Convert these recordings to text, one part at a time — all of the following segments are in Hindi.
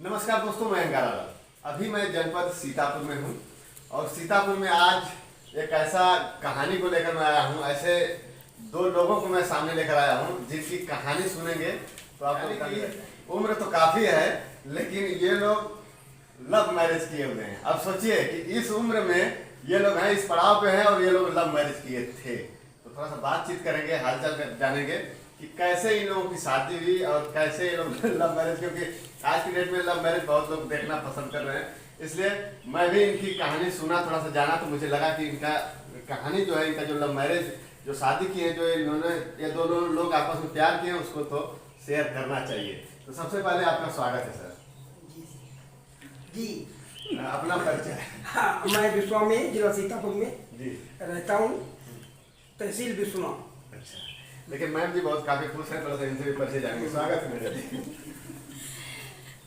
नमस्कार दोस्तों, मैं अंगारा। अभी मैं जनपद सीतापुर में हूँ और सीतापुर में आज एक ऐसा कहानी को लेकर मैं आया हूँ। ऐसे दो लोगों को मैं सामने लेकर आया हूँ जिनकी कहानी सुनेंगे तो आप लोग की उम्र तो काफ़ी है, लेकिन ये लोग लव मैरिज किए हुए हैं। अब सोचिए कि इस उम्र में ये लोग हैं, इस पड़ाव पे हैं और ये लोग लव मैरिज किए थे। तो थोड़ा सा बातचीत करेंगे, हालचाल जानेंगे कि कैसे इन लोगों की शादी हुई और कैसे ये लोग लव मैरिज, क्योंकि आज की डेट में लव मैरिज बहुत लोग देखना पसंद कर रहे हैं। इसलिए मैं भी इनकी कहानी सुना, थोड़ा सा जाना, तो मुझे लगा कि इनका कहानी जो है, इनका जो लव मैरिज जो शादी की है, जो इन्होंने ये दोनों लोग आपस में प्यार किए, उसको तो शेयर करना चाहिए। तो सबसे पहले आपका स्वागत है सर जी। अपना परिचय। हाँ, मैं विश्वा में जिला सीतापुर में जी रहता हूँ, तहसील विश्वा। अच्छा, लेकिन मैम जी बहुत काफी खुश है, थोड़ा सा इनसे भी परिचय जाएंगे। स्वागत है मेरा जी।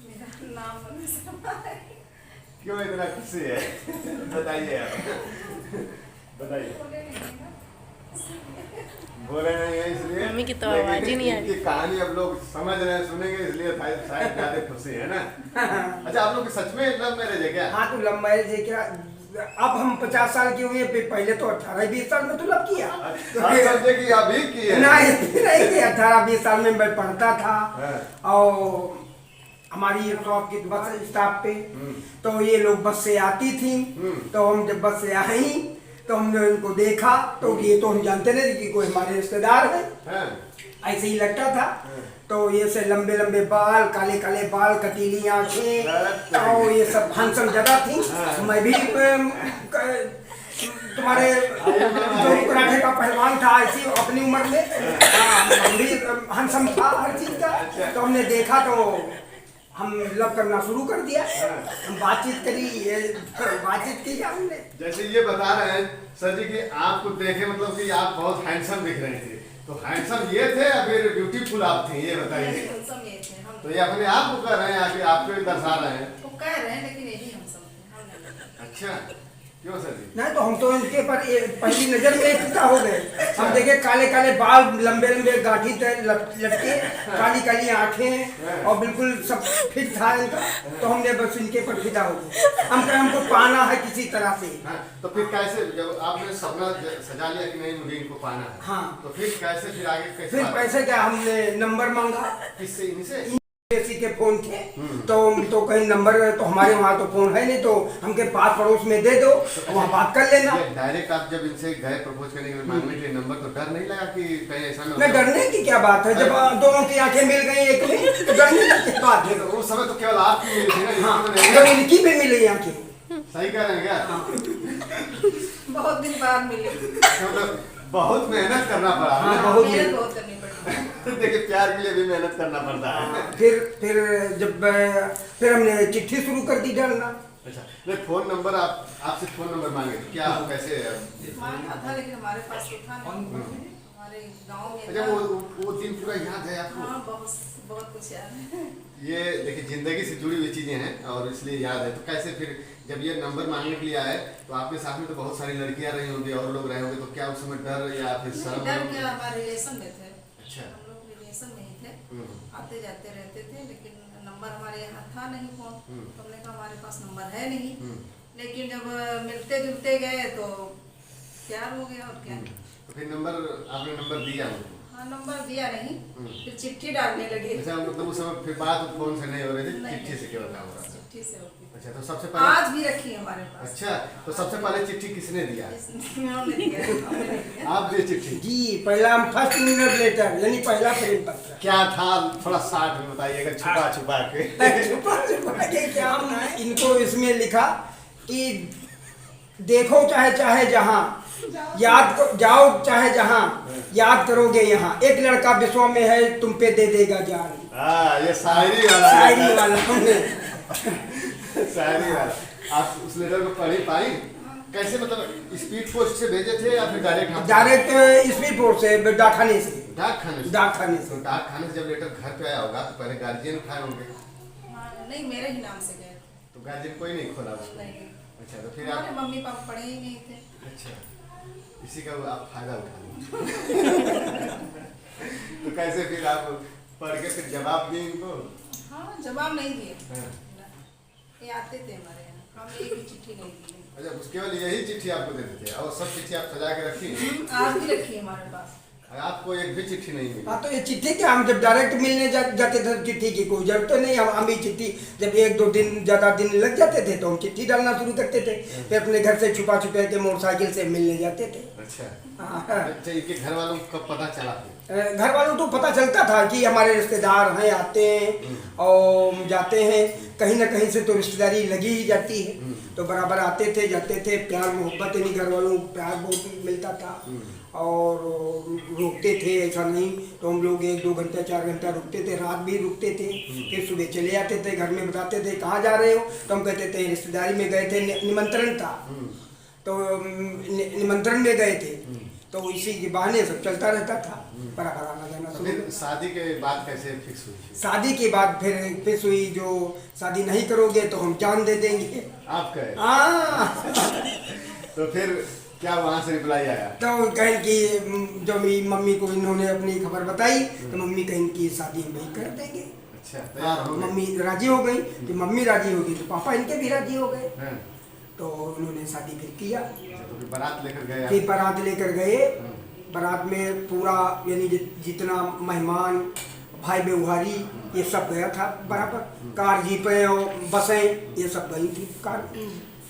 मेरा नाम अनुष्का है। क्यों इतना खुशी है बताइए आप, बताइए। बोले नहीं है इसलिए, मम्मी की तो आवाज ही नहीं आ रही। इनकी कहानी अब लोग समझ रहे हैं, सुनेंगे, इसलिए शायद ज्यादा खुशी है ना। अच्छा, आप लोग सच में लव मैरिज है क्या? हाँ, तो लव मैरिज है क्या? अब हम 50 साल के हुए, पहले तो 18-20 साल में तो लव किया। समझे कि अभी की है? नहीं 18-20 साल में मैं पढ़ता था हाँ। और हमारी शॉप की बस स्टॉप पे तो ये लोग बस से आती थी। तो हम जब बस से आई तो हमने उनको देखा तो ये तो हम जानते नहीं कि कोई हमारे रिश्तेदार है, हाँ। ऐसे ही लगता था। तो ये से लंबे लंबे बाल, काले काले बाल, कटीली आंखें और ये सब हैंडसम जगह थी। मैं भी तुम्हारे जो कराटे का पहलवान था ऐसी अपनी उम्र में, हम भी हैंडसम था हर चीज का। तो हमने देखा तो हम लव करना शुरू कर दिया। हम बातचीत की हमने। जैसे ये बता रहे हैं सर जी कि आपको देखे मतलब कि आप बहुत हैंडसम दिख रहे थे, तो हैंडसम ये थे या फिर ब्यूटीफुल आप थे, ये बताइए। तो ये अपने आप को कह रहे हैं कि आपको ही दर्शा रहे हैं? वो कह रहे हैं लेकिन यही हम सब हैं। अच्छा, क्यों सर जी? नहीं तो हम तो इनके पर पहली नजर में फिदा हो गए। हम देखे काले काले बाल, लंबे लंबे गाठी लटके, काली काली आंखें और बिल्कुल सब फिट था इनका। तो हमने बस इनके पर फिदा हो गए। हमको पाना है किसी तरह से। हाँ, तो फिर कैसे जब आपने सपना सजा लिया कि नहीं मुझे इनको पाना है, हाँ, तो फिर कैसे, फिर आगे कैसे? फिर पैसे क्या, हमने नंबर मांगा किससे? इनसे? किसी के फोन थे तो कहीं नंबर, तो हमारे वहाँ तो फोन है नहीं, तो हमके पास पड़ोस में दे दो, वहाँ बात कर लेना। डायरेक्ट आप जब इनसे गए प्रपोज करने के लिए, मांगने के लिए नंबर, तो डर नहीं लगा कि कहीं ऐसा ना हो? नहीं, डरने की क्या बात है, जब दोनों की आंखें मिल गई एक में तो डरने की क्या बात है। तो उस समय तो केवल आपकी मिली थी ना? हाँ, इसमें जब नहीं। इनकी भी मिली आंखें। सही कह रहे हैं क्या? बहुत दिन बाद मिले। मतलब बहुत मेहनत करना पड़ा। हाँ, बहुत मेहनत बहुत करनी पड़ी। देखिए, प्यार के लिए भी मेहनत करना पड़ता है। फिर हमने चिट्ठी शुरू कर दी डालना। अच्छा, नहीं फोन नंबर आपसे फोन नंबर मांगे तो क्या आप कैसे? मांगा था लेकिन हमारे पास तो था नहीं। हमारे गांव में अच्छा, था। वो दिन पूरा याद है आपको? हाँ, बहुत कुछ याद है। ये देखिए, जिंदगी से जुड़ी हुई चीजें हैं और इसलिए याद है। तो कैसे फिर जब ये नंबर मांगने के लिए आए तो आपके साथ में तो बहुत सारी लड़कियां रही होंगी और लोग रहे होंगे, तो क्या उस समय डर या फिर शर्म? डर क्या, हमारे रिलेशन में थे। अच्छा। हम लोग रिलेशन में ही थे, आते जाते रहते थे, लेकिन नंबर हमारे यहाँ था नहीं फोन। तो हमने कहा हमारे पास नंबर है नहीं। लेकिन जब मिलते जुलते गए तो प्यार हो गया, और क्या। तो फिर आपने नंबर दिया उनको? हाँ, नंबर दिया नहीं, फिर चिट्ठी डालने लगे। अच्छा, मतलब उस समय फिर बात फोन से नहीं हो रही थी, नहीं, चिट्ठी से केवल काम हो रहा था? चिट्ठी से होती। अच्छा, तो सबसे पहले आज भी रखी है हमारे पास। अच्छा, तो सबसे पहले चिट्ठी किसने दिया? उन्होंने दिया, हमने नहीं दिया। आप दिए चिट्ठी? जी, पहला फर्स्ट लव लेटर यानी पहला प्रेम पत्र। क्या था, थोड़ा शार्ट में बताइएगा, छुपा छुपा के। छुपा के क्या, हमने इनको इसमें लिखा कि देखो चाहे जहाँ, जाओ चाहे जहाँ, याद करोगे यहाँ, एक लड़का विश्व में है तुम पे दे देगा जान। ये शायरी वाला हमने शायरी वाला। आप उस लेटर को पढ़ी पाई? कैसे, मतलब स्पीड पोस्ट से भेजे थे या फिर डायरेक्ट स्पीड पोस्ट से, डाकखाने से। डाकखाने से? तो डाकखाने से जब लेटर घर पे आया होगा तो पहले गार्जियन उठाए होंगे? नहीं, मेरे ही नाम से गए। तो गार्जियन कोई नहीं खोला उसको? नहीं। अच्छा, तो फिर हमारे आप? मम्मी पापा पढ़े ही नहीं थे। अच्छा, इसी का आप फायदा उठा लो। तो कैसे फिर आप पढ़ के फिर जवाब दिए इनको? हाँ जवाब नहीं दिए। हाँ। ये आते थे हमारे यहाँ, हम एक भी चिट्ठी नहीं दी। अच्छा, उसके केवल यही चिट्ठी आपको देते थे और सब चिट्ठी आप सजा के रखी? आज भी रखी है हमारे पास। आपको एक भी चिट्ठी नहीं मिली? हाँ तो ये चिट्ठी क्या, हम जब डायरेक्ट मिलने जाते थे चिट्ठी की कोई जरूरत तो नहीं। हम ही चिट्ठी जब 1-2 दिन ज़्यादा दिन लग जाते थे तो हम चिट्ठी डालना शुरू करते थे, फिर अपने घर से छुपा के मोटरसाइकिल से मिलने जाते थे। अच्छा। हाँ। अच्छा, इनके घर वालों को कब पता चला फिर? घर वालों को पता चलता था कि हमारे रिश्तेदार हैं, आते हैं और जाते हैं, कहीं ना कहीं से तो रिश्तेदारी लगी ही जाती है, तो बराबर आते थे जाते थे। प्यार मोहब्बत नहीं, घर वालों को प्यार बहुत मिलता था और रुकते थे, ऐसा नहीं तो हम लोग 1-2 घंटा 4 घंटा रुकते थे, रात भी रुकते थे, फिर सुबह चले आते थे। घर में बताते थे कहाँ जा रहे हो, तो हम कहते थे रिश्तेदारी में गए थे, निमंत्रण था तो निमंत्रण में गए थे, तो इसी के बहाने सब चलता रहता था, बराबर आना जाना। तो फिर शादी के बाद कैसे फिक्स हुई? शादी के बाद फिर फिक्स हुई, जो शादी नहीं करोगे तो हम जान दे देंगे। आप कहे? हाँ। तो फिर क्या वहाँ से रिप्लाई आया? तो कहें कि जो मेरी मम्मी को इन्होंने अपनी खबर बताई तो मम्मी कहें कि शादी हम नहीं कर देंगे। अच्छा, तैयार हो गए? मम्मी राजी हो गई, कि मम्मी राजी होगी तो पापा इनके भी राजी हो गए, हाँ। तो उन्होंने शादी फिर किया। तो फिर बारात लेकर गए? फिर बारात लेकर गए, बारात में पूरा यानी जितना मेहमान भाई व्यवहारी ये सब गया था बराबर, कार जीपें और बसें ये सब गई थी कार।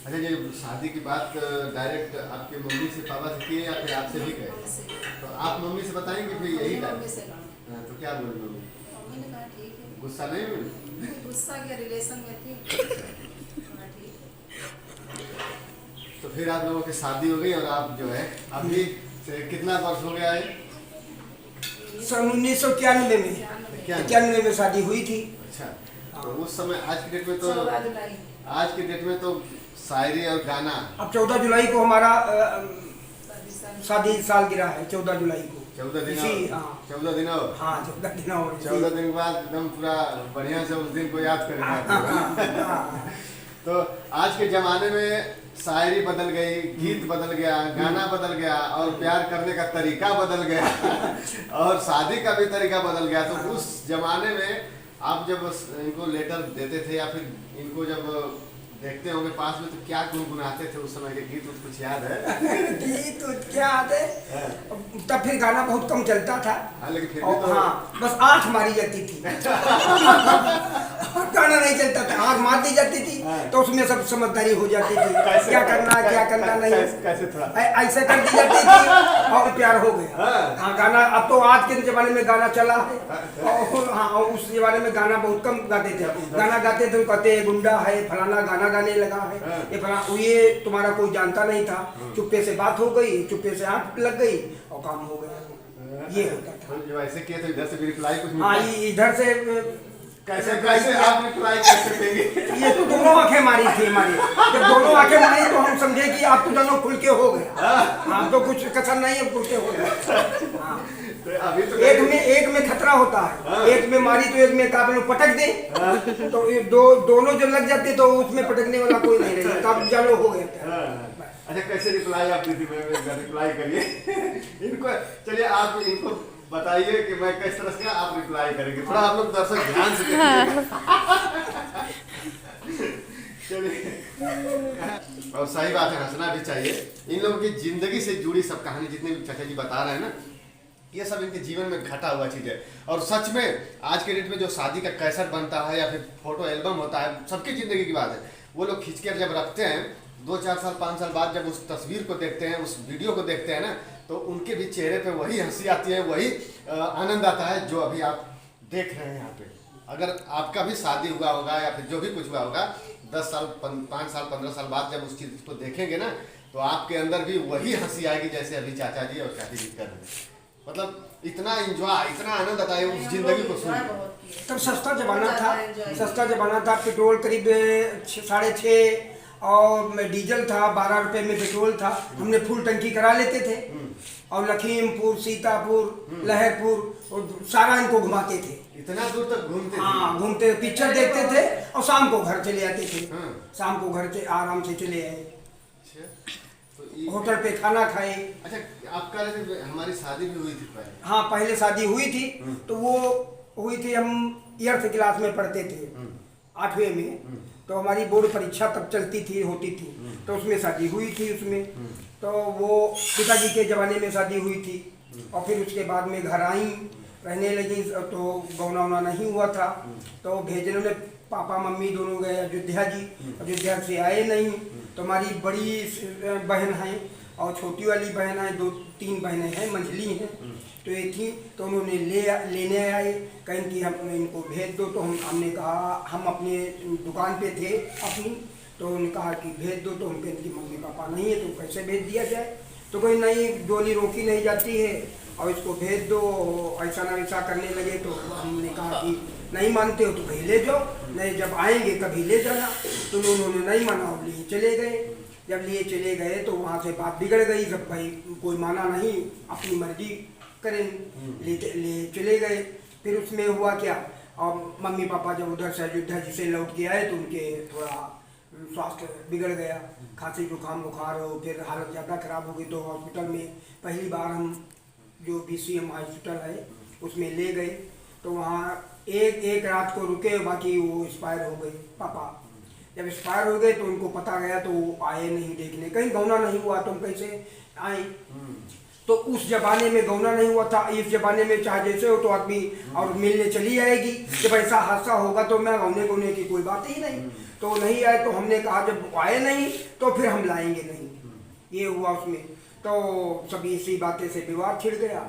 अच्छा, ये शादी की बात डायरेक्ट आपके मम्मी से पापा से किए या फिर आपसे भी गए? तो आप मम्मी से बताएंगे फिर यही मम्मी से टाइम? कहा। हाँ, तो क्या बोली मम्मी? मम्मी ने कहा ठीक है। गुस्सा नहीं हुई? गुस्सा के रिलेशन में थी। कहा, ठीक है। तो फिर आप लोगों की शादी हो गई और आप जो है अभी से कितना वर्ष हो गया है? सन 1991 में, 91 में शादी हुई थी। अच्छा, तो उस समय आज की डेट में तो 14 जुलाई। आज की डेट में तो शायरी और गाना। अब 14 जुलाई को हमारा शादी शादी सालगिरह है, 14 जुलाई को। 14 दिन इसी, और? हाँ। 14 दिन और? हाँ 14 दिन और। 14 दिन के बाद एकदम पूरा बढ़िया से उस दिन को याद करेंगे। हाँ। तो आज के जमाने में शायरी बदल गई, गीत बदल गया, गाना बदल गया और प्यार करने का तरीका बदल गया और शादी का भी तरीका बदल गया। तो उस जमाने में आप जब इनको लेटर देते थे या फिर इनको जब देखते होंगे पास में, तो क्या गुनगुनाते थे उस समय के गीत? कुछ याद है? गीत तो क्या याद है, तब फिर गाना बहुत कम चलता था। हाँ, लेकिन फिर भी और तो हाँ, बस आँख मारी जाती थी। गाना नहीं चलता था, आँख मार दी जाती थी, तो उसमें सब समझदारी हो जाती थी, क्या करना क्या करना नहीं। कैसे थोड़ा ऐसे कर दी जाती थी और प्यार हो गया। हाँ गाना, अब तो आज के जमाने में गाना चला है और हाँ, और उस जमाने में गाना बहुत कम गाते थे। गाना गाते थे तो कहते गुंडा है, फलाना गाना गाने लगा है, ये फलाना, ये तुम्हारा कोई जानता नहीं था। चुप्पे से बात हो गई, चुप्पे से आँख लग गई और काम हो गया, ये होता था। जब ऐसे किए तो इधर से भी रिप्लाई कुछ हाँ, मिलता? इधर से कैसे कैसे आप रिप्लाई कैसे देंगे? ये तो दोनों आंखें मारी थी हमारी, जब दोनों आंखें मारी तो हम समझे कि आप तो दोनों खुल के हो गया। हाँ, तो कुछ कसर नहीं है, खुल के हो गया। हाँ। तो अभी तो एक में खतरा होता है, एक में मारी तो एक में काबल पटक दे, तो ये दोनों जो लग जाते तो उसमें पटकने वाला कोई नहीं रहेगा, तब जालो हो गया। अच्छा, कैसे रिप्लाई आप दी थी? रिप्लाई करिए इनको। चलिए आप इनको बताइए कि मैं किस तरह से आप रिप्लाई करेंगे, थोड़ा आप लोग दर्शक ध्यान से देखिए। चलिए, और सही बात है, हंसना भी चाहिए। इन लोगों की जिंदगी से जुड़ी सब कहानी जितने भी चाचा जी बता रहे हैं ना, ये सब इनके जीवन में घटा हुआ चीज है। और सच में आज के डेट में जो शादी का कैसेट बनता है या फिर फोटो एल्बम होता है, सबकी जिंदगी की बात है। वो लोग खींच कर जब रखते हैं, 2-4 साल 5 साल बाद जब उस तस्वीर को देखते हैं, उस वीडियो को देखते हैं ना, तो उनके भी चेहरे पे वही हंसी आती है, वही आनंद आता है जो अभी आप देख रहे हैं यहाँ पे। अगर आपका भी शादी हुआ होगा या फिर जो भी कुछ हुआ होगा, 10 साल 5 साल 15 साल बाद जब उस चीज़ को देखेंगे ना, तो आपके अंदर भी वही हंसी आएगी जैसे अभी चाचा जी और चाची जी कर रहे हैं। मतलब इतना एंजॉय, इतना आनंद आता है उस जिंदगी को सुन। तब सस्ता जमाना था, पेट्रोल करीब 6.5 और डीजल था, 12 रुपए में पेट्रोल था। हमने फुल टंकी करा लेते थे और लखीमपुर, सीतापुर, लहरपुर और सारा इनको घुमाते थे। इतना दूर तक घूमते? हाँ, घूमते, पिक्चर देखते थे और शाम को घर चले आते थे। शाम को घर से आराम से चले आए, होटल पे खाना खाए। अच्छा, आपका हमारी शादी भी हुई थी पहले? हाँ, पहले शादी हुई थी, तो वो हुई थी, हम 8th क्लास में पढ़ते थे, 8वीं में। तो हमारी बोर्ड परीक्षा तब चलती थी, होती थी, तो उसमें शादी हुई थी उसमें। तो वो पिताजी के ज़माने में शादी हुई थी, और फिर उसके बाद में घर आई, रहने लगी, तो गौना वौना नहीं हुआ था। तो भेजने में पापा मम्मी दोनों गए अयोध्या जी, अयोध्या से आए नहीं। तो हमारी बड़ी बहन है और छोटी वाली बहन है, 2-3 बहनें हैं, मंझली हैं। तो ये थी, तो उन्होंने लेने आए, कहीं कि हम इनको भेज दो। तो हमने कहा, हम अपने दुकान पे थे अपनी, तो उन्होंने कहा कि भेज दो। तो हम कहें कि मम्मी पापा नहीं है तो कैसे भेज दिया जाए। तो कोई नहीं, डोली रोकी नहीं जाती है और इसको भेज दो, ऐसा ना वैसा करने लगे। तो हमने कहा कि नहीं मानते हो तो कहीं ले जाओ, नहीं जब आएंगे कभी ले जाना। तो उन्होंने नहीं माना और लिए चले गए। जब लिए चले गए तो वहाँ से बात बिगड़ गई, जब भाई कोई माना नहीं, अपनी मर्जी करें, ले चले गए। फिर उसमें हुआ क्या, और मम्मी पापा जब उधर से अयोध्या जी से लौट के आए तो उनके थोड़ा स्वास्थ्य बिगड़ गया, खांसी जुकाम बुखार हो, फिर हालत ज़्यादा खराब हो गई। तो हॉस्पिटल में पहली बार हम जो BCM हॉस्पिटल है उसमें ले गए। तो वहाँ एक रात को रुके, बाकी वो एक्सपायर हो गए पापा। जब एक्सपायर हो गए तो उनको पता गया तो वो आए नहीं देखने, कहीं गौना नहीं हुआ तो हम कैसे आए। तो उस जमाने में गौना नहीं हुआ था, इस जमाने में चाहे जैसे हो तो आदमी और मिलने चली आएगी। जब ऐसा हादसा होगा तो मैं गौने की कोई बात ही नहीं। तो नहीं आए, तो हमने कहा जब आए नहीं तो फिर हम लाएंगे नहीं, ये हुआ उसमें। तो सब इसी बातें से विवाद छिड़ गया।